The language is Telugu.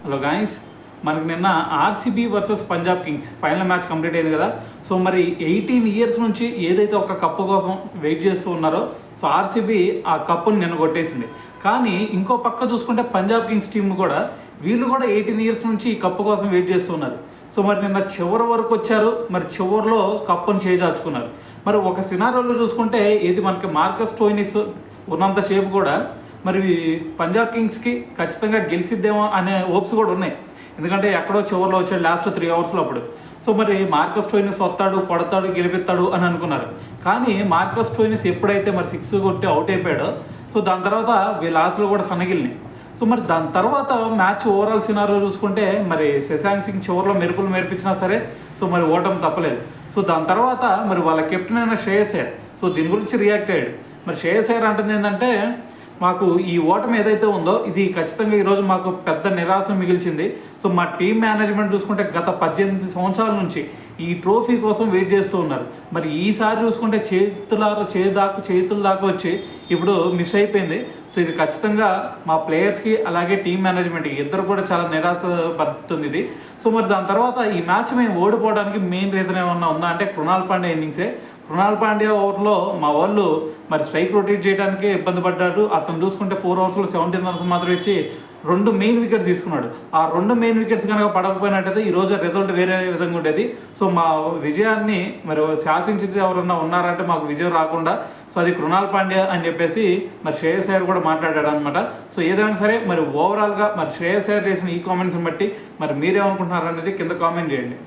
హలో గాయస్, మనకు నిన్న RCB versus Punjab Kings final match complete అయింది కదా. సో మరి 18 ఇయర్స్ నుంచి ఏదైతే ఒక కప్పు కోసం వెయిట్ చేస్తూ ఉన్నారో, సో ఆర్సీబీ ఆ కప్పుని నిన్న కొట్టేసింది. కానీ ఇంకో పక్క చూసుకుంటే పంజాబ్ కింగ్స్ టీం కూడా వీళ్ళు కూడా 18 ఇయర్స్ నుంచి ఈ కప్పు కోసం వెయిట్ చేస్తూ ఉన్నారు. సో మరి నిన్న చివరి వరకు వచ్చారు, మరి చివరిలో కప్పును చేజార్చుకున్నారు. మరి ఒక సినారోలో చూసుకుంటే ఇది మనకి మార్కస్ స్టోయినిస్ ఉన్నంతసేపు కూడా మరి పంజాబ్ కింగ్స్కి ఖచ్చితంగా గెలిచిద్దేమో అనే హోప్స్ కూడా ఉన్నాయి. ఎందుకంటే ఎక్కడో చివరిలో వచ్చాడు లాస్ట్ 3 అవర్స్లో అప్పుడు. సో మరి మార్కస్ స్టోయినిస్ వస్తాడు, కొడతాడు, గెలిపిస్తాడు అని అనుకున్నారు. కానీ మార్కస్ స్టోయినిస్ ఎప్పుడైతే మరి 6 కొట్టి అవుట్ అయిపోయాడో, సో దాని తర్వాత వీళ్ళ ఆశలు కూడా సన్నగిలినాయి. సో మరి దాని తర్వాత మ్యాచ్ ఓవరాల్ సినారో చూసుకుంటే మరి శశాంక్ సింగ్ చివరిలో మెరుపులు మెరిపించినా సరే సో మరి ఓటమి తప్పలేదు. సో దాని తర్వాత మరి వాళ్ళ కెప్టెన్ అయిన శ్రేయస్ అయ్యర్ సో దీని గురించి రియాక్ట్ అయ్యాడు. మరి శ్రేయస్ అయ్యర్ అంటుంది ఏంటంటే, మాకు ఈ ఓటమి ఏదైతే ఉందో ఇది ఖచ్చితంగా ఈరోజు మాకు పెద్ద నిరాశ మిగిల్చింది. సో మా టీం మేనేజ్మెంట్ చూసుకుంటే గత 18 సంవత్సరాల నుంచి ఈ ట్రోఫీ కోసం వెయిట్ చేస్తూ ఉన్నారు. మరి ఈసారి చూసుకుంటే చేతుల దాకా వచ్చి ఇప్పుడు మిస్ అయిపోయింది. సో ఇది ఖచ్చితంగా మా ప్లేయర్స్కి అలాగే టీం మేనేజ్మెంట్కి ఇద్దరు కూడా చాలా నిరాశ పడుతుంది ఇది. సో మరి దాని తర్వాత ఈ మ్యాచ్ మేము ఓడిపోవడానికి మెయిన్ రీజన్ ఏమన్నా ఉందా అంటే కృణాల్ పాండ్యా ఇన్నింగ్సే. కృణాల్ పాండ్యా ఓవర్లో మా వాళ్ళు మరి స్ట్రైక్ రొటేట్ చేయడానికి ఇబ్బంది పడ్డాడు. అతను చూసుకుంటే 4 ఓవర్స్లో 17 రన్స్ మాత్రం ఇచ్చి 2 మెయిన్ వికెట్స్ తీసుకున్నాడు. ఆ 2 మెయిన్ వికెట్స్ కనుక పడకపోయినట్టయితే ఈరోజు రిజల్ట్ వేరే విధంగా ఉండేది. సో మా విజయాన్ని మరి శాసించితే ఎవరన్నా ఉన్నారంటే మాకు విజయం రాకుండా సో అది కృణాల్ పాండ్యా అని చెప్పేసి మరి శ్రేయస్ అయ్యర్ కూడా మాట్లాడాడు అనమాట. సో ఏదైనా సరే మరి ఓవరాల్గా మరి శ్రేయస్ అయ్యర్ చేసిన ఈ కామెంట్స్ని బట్టి మరి మీరేమనుకుంటున్నారు అనేది కింద కామెంట్ చేయండి.